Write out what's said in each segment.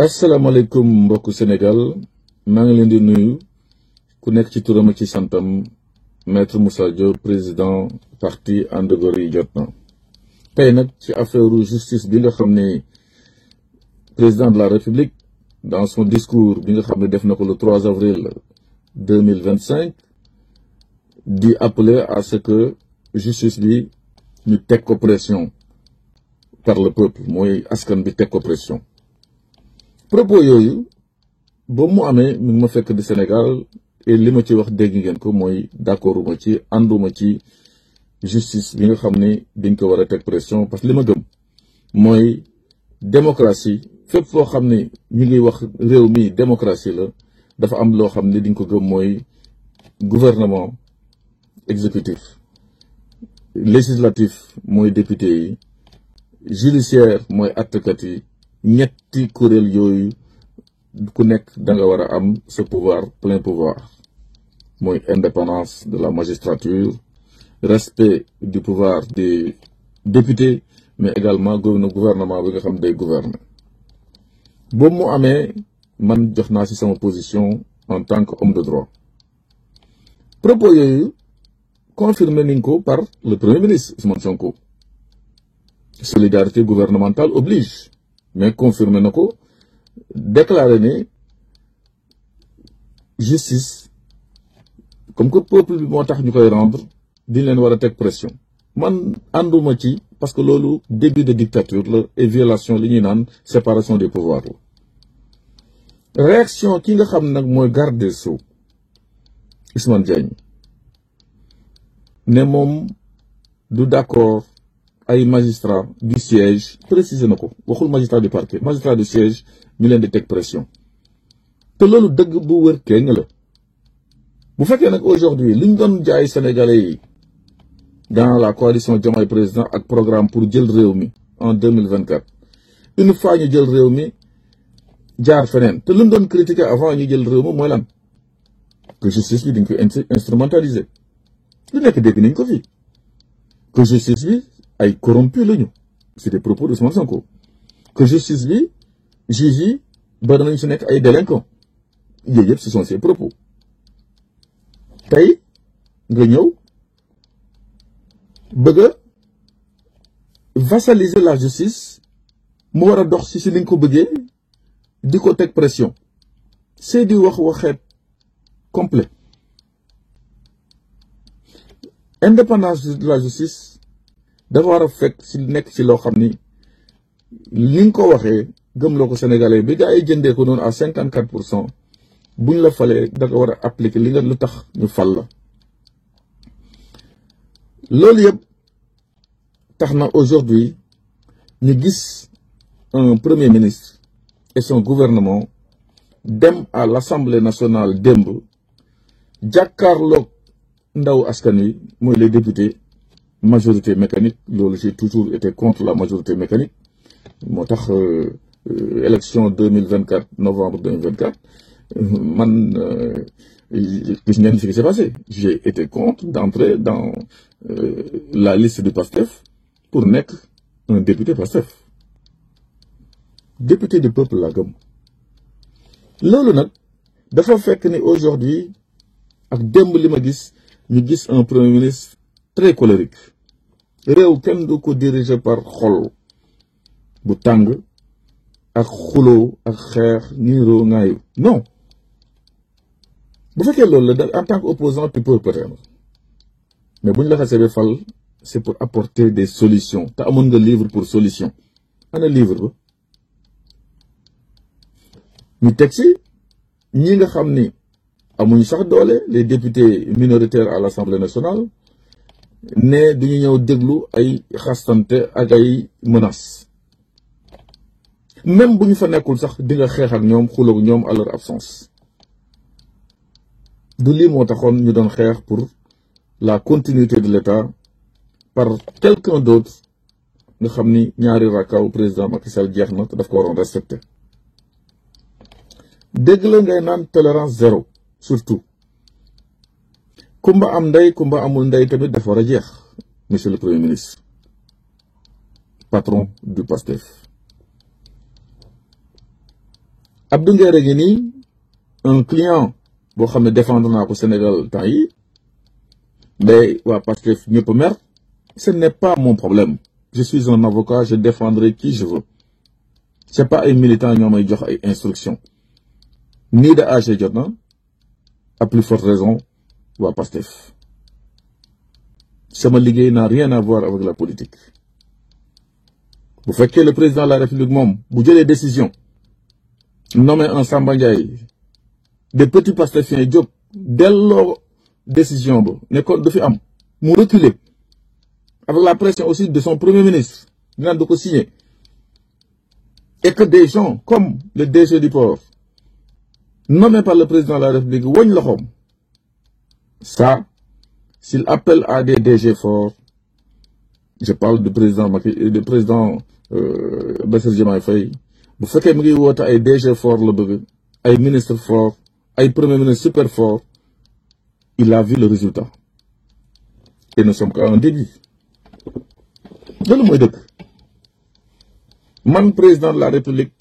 asalaamaaleykum mbokku Sénégal maa ngi leen di nuyu ku nekk ci turam ak ci santam maître Moussa Diop président parti And Gor yi jot na tey nag ci affaire justice bi nga xam ne président de la République dans son discours bi nga xam ne def na ko le 3 avril 2025 di appeler à ce que justice bi ñu teg ko pression par le peuple mooy askan bi teg ko pression. Propos yooyu ba mu amee mi ngi ma fekk di Sénégal et li ma ci wax dégg ngeen ko mooy d'accorduma ci ànduma ci justice bi nga xam ne dañ ko war a teg pression parce que li ma gëm mooy démocratie fépp foo xam ne ñu ngi wax réew mi démocratie la dafa am loo xam ne diñ ko gëm mooy gouvernement exécutif législatif mooy député yi judiciaire mooy àttekat yi ñetti kuréel yooyu ku nekk da nga war a am ce pouvoir plein pouvoir mooy indépendance de la magistrature respect du pouvoir des députés mais également gouvernement bi nga xam day gouverner boobu mu amee man jox naa ci sama position en tant que homme de droit propos yooyu confirmé nañ ko par le premier ministre Ousmane Sonko solidarité gouvernementale oblige mais confirmé na ko déclaré ne justice comme que peuple bi moo tax ñu koy rendre di leen war a teg pression man ànduma ci parce que loolu début de dictature la et violation li ñuy naan séparation des pouvoirs la réaction ki nga xam nag mooy garde des sceaux Ousmane Diagne ne moom du d'accord ay magistrat du siège précisé na ko waxul magistrat du parquet magistrat du siège ñu leen di teg pression te loolu dëgg bu wër kéng la bu fekkee nag aujourd'hui li ñu doon jaay sénégalais yi dans la coalition Diomaye président ak programme pour jël réew mi en 2024 une fois ñu jël réew mi jaar feneen te lu ñu doon critiquer avant ñu jël réew mi mooy lan que justice bi dañ koy instrumentaliser lu nekk dégg nañ ko fii que justice bi ay corrompu lañu c'est des propos de Ousmane Sonko que justice bi juge yi bari nañ si nekk ay délinquants yooyu yëpp ce sont ces propos tey nga ñëw bëgg a vassaliser la justice mu war a dox si liñ ko bëggee di ko teg pression c'est di wax waxeet complet indépendance de la justice dafa war a fekk ci nekk ci loo xam ni ni nga ko waxee gëmloo ko sénégalais bi gaa yi jëndee ko noonu à 54% buñ la falee da ko war a appliquer li nga lu tax ñu fal la loolu yëpp tax na aujourd'hui ñu gis un premier ministre et son gouvernement dem à l'Assemblée nationale démb jàkkaarloog ndaw askan wi mooy les députés majorité mécanique loolu j'ai toujours été contre la majorité mécanique moo tax élection 2024 novembre 2024 man gis ngeen ce qui s'est passé j'ai été contre d'entrer dans la liste du PASTEF pour nekk un député PASTEF député du peuple la gëm loolu nag dafa fekk ni aujourd'hui ak démb li ma gis ñu gis un premier ministre très colérique réew kenn du ko diriger par xol bu tàng ak xuloo ak xeex niiroo ngaayu non bu fekkee loolu la en tant qu'opposant tu peux peut-être mais bu ñu la xasee ba fal c'est pour apporter des solutions te amoon nga livre pour solution ana livre ba ñu teg ci ñi nga xam ni amuñ sax doole les députés minoritaires à l'Assemblée nationale ne duñu ñëw déglu ay xastante ak ay menaces même bu ñu fa nekkul sax di nga xeex ak ñoom xuloog ñoom à leur absence du lii moo taxoon ñu doon xeex pour la continuité de l'État par quelqu'un d'autre nga xam ni ñaari rakkaw président Macky Sall jeex na te daf ko waroon respecter dégg la ngay naan tolérance zéro surtout kumba am ndey kumba amul ndey tamit dafa war a jeex monsieur le premier ministre patron du PASTEF Abdou Nguer ngi nii un client boo xam ne défendre naa ko Sénégal temps yi mais waa Pastef ñëpp mer. Ce n'est pas mon problème. Je suis un avocat, je défendrai qui je veux. C'est pas un militant ñoo may jox ay instructions. Ni de AG jot na, à plus forte raison, waa Pastef. Sama liggéey n'a rien à voir avec la politique. Bu fekkee le président de la République moom bu jëlee décision nommer un Samba Ndiaye des petits pastefiens jóg delloo décision ba ne ko du fi am mu reculer avec la pression aussi de son premier ministre dinaan du ko signer et que des gens comme le DG du port nommé par le président de la République woñ loxoom ça s'il appelle à des DG forts, je parle du président Bassirou Diomaye Faye, bu fekkee mu ngi woote ay DG fort la bëgg ay ministre fort ay premier ministre super fort, il a vu le résultat et nous sommes qu'à un début. Loolu mooy dëgg. Man président de la République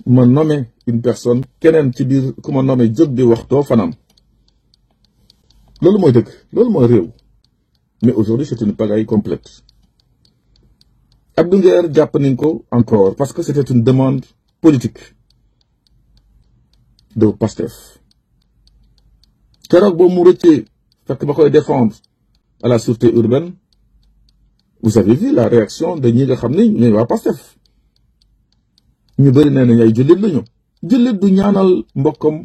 ma nommé une personne keneen ci biir ku ma nommé jóg di wax doo fanam. Loolu mooy dëgg, loolu mooy réew. Mais aujourd'hui c'est une pagaille complète. Abdou Nguer jàpp nañ ko encore parce que c'était une demande politique de Pastef. Keroog boo mu rëccee fekk ba koy défendre à la sûreté urbaine, vous avez vu la réaction de ñi nga xam ne ñooy waa Pastef. ñu bëri nee nañ ay jullit lañu. Jullit du ñaanal mbokkam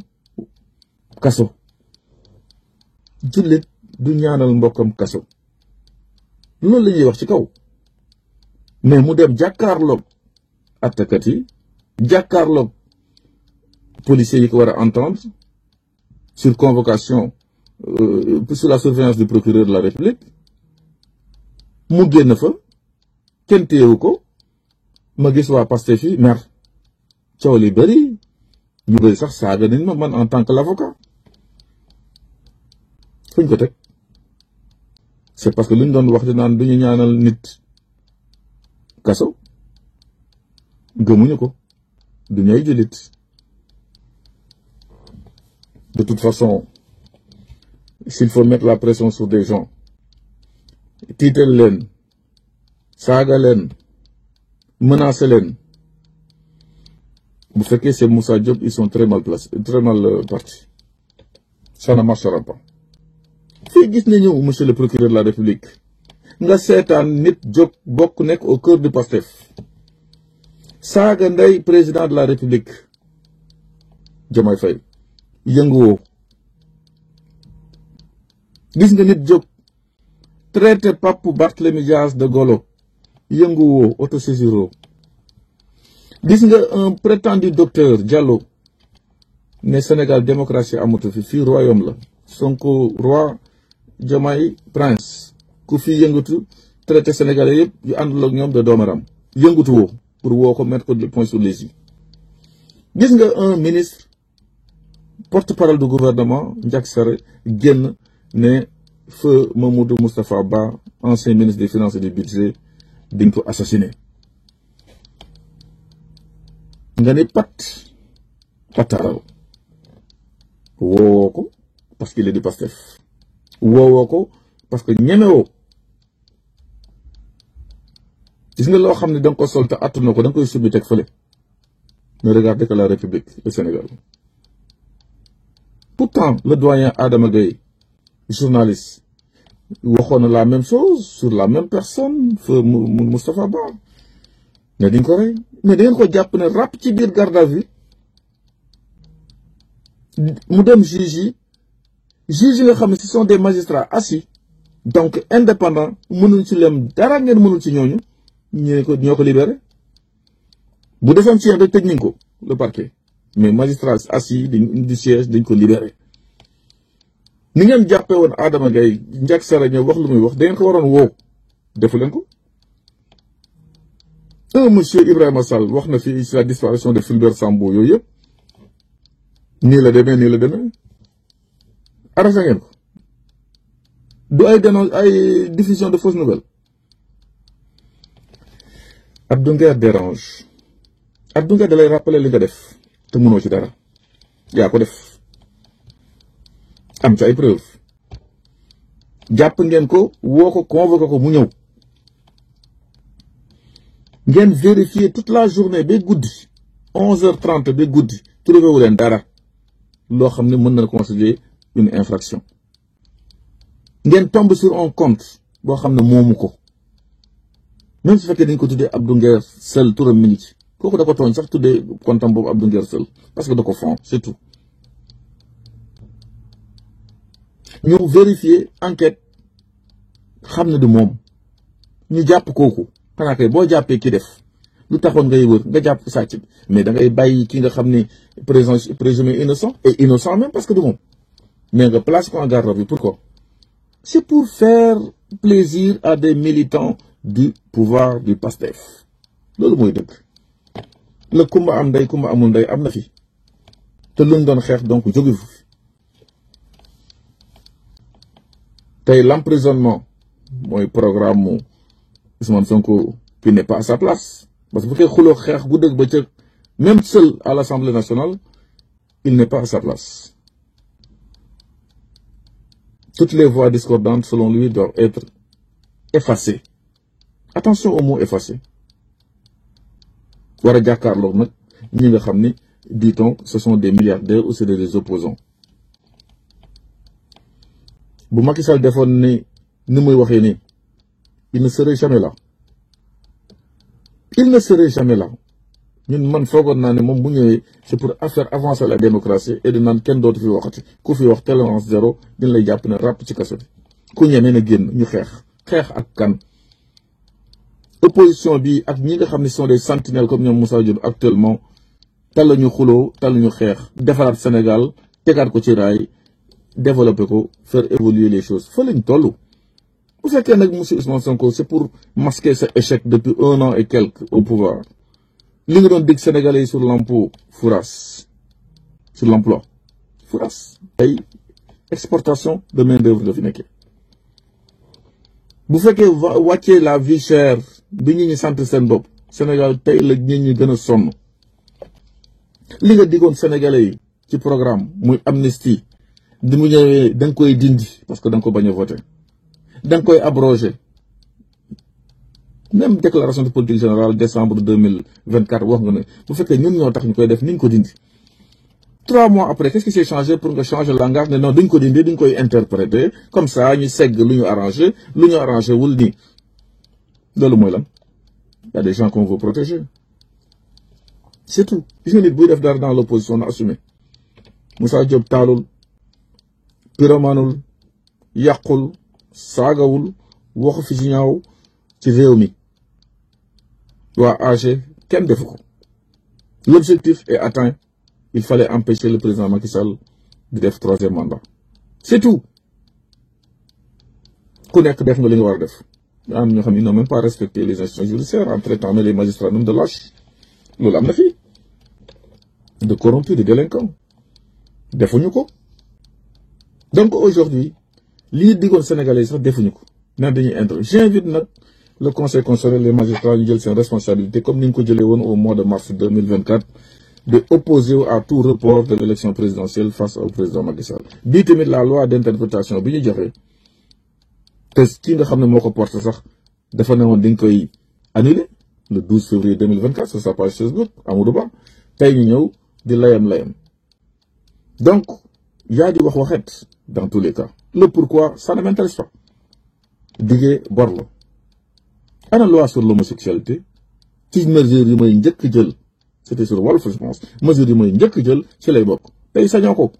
kaso. Jullit du ñaanal mbokkam kaso. Loolu la ñuy wax ci kaw. Mais mu dem jàkkaarloog attakat yi jàkkaarloog policiers yi ko war a entendre sur convocation sous la surveillance du procureur de la République mu génn fa kenn téyewu ko ma gis waa Pastef yi mer coow li bëri ñu bëri sax saaga nañ ma man en tant que l'avocat fuñ ko teg c'est parce que lu ñu doon wax di naan du ñu ñaanal nit kaso gëmuñu ko du ñay jullit. De toute façon s'il faut mettre la pression sur des gens tiital leen saaga leen menacer leen bu fekkee c'est Moussa Diop ils sont très mal placés très mal partis. Ça ne marchera pas. Fii gis nañu monsieur le procureur de la République nga seetaan nit jóg bokk nekk au cœur du Pastef saaga ndey président de la République Diomaye Faye yënguwoo. Gis nga nit jóg traité Pape Barthélémy Dias de golo yënguwoo autosaisiro. Gis nga un prétendu docteur Diallo ne Sénégal démocratie amatu fi fii royaume la Sonko roi Diomaye prince ku fi yëngatu traité sénégalais yëpp yu àndul ak ñoom de doomaram yëngatu woo pour woo ko mettre ko le point sur les i. Gis nga un ministre porte-parole du gouvernement Ndiack Sarré génn ne feu Mamadou Moustapha Ba ancien ministre des finances et du budget dañ ko assassiné. Nga ne pataaral woowoo ko parce qu'il est du Pastef woowoo ko parce que ñemewoo. Gis nga loo xam ne da nga ko sol te attuna ko da nga koy subbi teg fële. Ne regardez que la République, le Sénégal. Pourtant le doyen Adama Gaye journaliste waxoon na la même chose sur la même personne feu Moustapha Ba ne diñ ko rey mais da ngeen ko jàpp ne ràpp ci biir garde à vue mu dem juge yi nga xam ne ce sont des magistrats assis donc indépendants mënuñ ci lem dara ngeen mënul ci ñooñu ñoo ko libéré bu defoon ci yéen rek tëj nañ ko le parquet mais magistrats assis du siège dañ ko libéré. Ni ngeen jàppee woon Adama Gaye Ndiack Sarré ñëw wax lu muy wax da ngeen ko waroon woo defu leen ko. Monsieur Ibrahima Sall wax na fi la disparition de Fulbert Sambou yooyu yëpp nii la demee arrêté ngeen ko du ay diffusion de fausses nouvelles. Abdou Nguer dérange. Abdou Nguer da lay rappeler li nga def te mënoo ci dara yaa ko def am ci ay preuve jàpp ngeen ko woo ko convoqué ko mu ñëw ngeen vérifier toute la journée ba guddi 11h30 ba guddi trouvé wu leen dara loo xam ne mën na considérer une infraction ngeen tombe sur un compte boo xam ne moomu ko même su fekkee dañ ko tuddee Abdou Nguer Seul turam mi ngi ci kooku da ko tooñ sax tuddee comptam boobu Abdou Nguer Seul parce que da ko fond c'est tout ñu vérifier enquête xam ne du moom ñu jàpp kooku xanaa kay boo jàppee ki def lu taxoon ngay wër nga jàpp sàcc bi mais da ngay bàyyi ki nga xam ne présumé innocent et innocent même parce que du moom mais nga place ko en garde à vue. Pourquoi? C'est pour faire plaisir à des militants du pouvoir du PASTEF loolu mooy dëgg la kumba am ndey kumba amul ndey am na fi te luñ doon xeex donc jóge fi tey l'emprisonnement mooy programme mu Ousmane Sonko qui n'est pas à sa place parce que bu koy xuloo xeex bu dëgg ba ca même seul à l'Assemblée nationale il n'est pas à sa place. Toutes les voix discordantes selon lui doivent être effacées. Attention au mot effacé. War a jàkkaarloo nag ñi nga xam ne dit-on ce sont des milliardaires ou c'est des opposants bu Macky Sall defoon ni muy waxee nii il ne serait jamais là. Il ne serait jamais là. ñun man foogoon naa ne moom bu ñëwee c'est pour faire avancer la démocratie et de naan kenn dootu fi waxati ku fi wax tolérance zéro dina lay jàpp ne ràpp ci kaso bi ku ñemee na génn ñu xeex ak kan. Opposition bi ak ñi nga xam ne sont des sentinelles comme ñoom Moussa Diop actuellement tal ñu xuloo tal ñu xeex defaraat Sénégal tegaat ko ci raay développer ko faire évoluer les choses fa lañ toll. Bu fekkee nag monsieur Ousmane Sonko c'est pour masquer sa échec depuis 1 an et quelques au pouvoir li nga doon dig Sénégalais sur l'emploi fouras sur l'emploi fouras ay exportation de main d'œuvre la fi nekkee bu fekkee wàccee la vie chère bi ñi sant seen bopp Sénégal tey la nit ñi gën a sonn li nga digoon Sénégalais yi ci programme muy amnistie di mu ñëwee da nga koy dindi parce que da nga ko bañ a voter da nga koy abroger même déclaration de politique générale décembre 2024 wax nga ne bu fekkee ñun ñoo tax ñu koy def ni ñu ko dindi 3 mois après qu'est-ce qui s'est changé pour nga changer le langage ne non duñ ko dindi duñ koy interpréter comme ça ñu segg lu ñu arrangé wul nii loolu mooy lan y a des gens qu'on veut protéger c'est tout. Gis nga nit buy def dara dans l'opposition na assumé Moussa Diop taalul pyromanul yàqul saagawul waxu fi ci ñaaw ci réew mi waa AG kenn defu ko. L'objectif est atteint. Il fallait empêcher le président Macky Sall de def 3e mandat. C'est tout. Ku nekk def nga li nga war a def. Am ñoo xam ne ils n'ont même pas respecté les institutions judiciaires en traitant les magistrats de lâches. Loolu am na fi. De corrompus, de délinquants. Defuñu ko. Donc aujourd'hui, li digoon Sénégalais sax defuñu ko. Naan dañuy intervenir. J'invite nag le conseil constitutionnel, les magistrats ñu jël seen responsabilité comme ni ñu ko jëlee woon au mois de mars 2024 de opposer à tout report de l'élection présidentielle face au président Macky Sall. Bii tamit la loi d'interprétation bi ñu joxe te ki nga xam ne moo ko porté sax dafa ne woon dañ koy annuler le 12 février 2024 sur sa page Facebook Amadou Ba tey ñu ñëw di layam donc yaa di wax waxet dans tous les cas. Le pourquoi ça ne m'intéresse pas. Diggee bor la. Ana loi sur l'homosexualité ci mesure yi may njëkk jël c'était sur Walf je pense mesure yi may njëkk jël ci lay bokk tey sañoo ko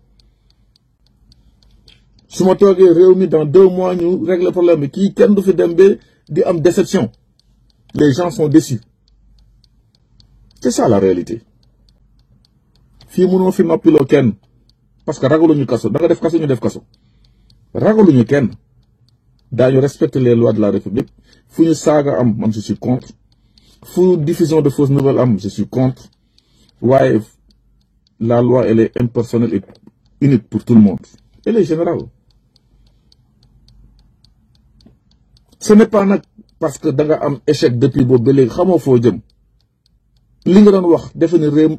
su ma toogee réew mi dans 2 mois ñu régler problème bi kii kenn du fi dem ba di am déception les gens sont déçus c'est ça la réalité fii mënoo fi noppiloo kenn parce que ragaluñu kaso da nga def kaso ñu def kaso ragaluñu kenn daañu respecter les lois de la République fu ñu saaga am man je suis contre fu diffusion de fausses nouvelles am je suis contre waaye la loi elle est impersonnelle et unique pour tout le monde elle est générale. Ce n'est pas nag parce que da nga am échec depuis boobu ba léegi xamoo foo jëm li nga doon wax defe ne réew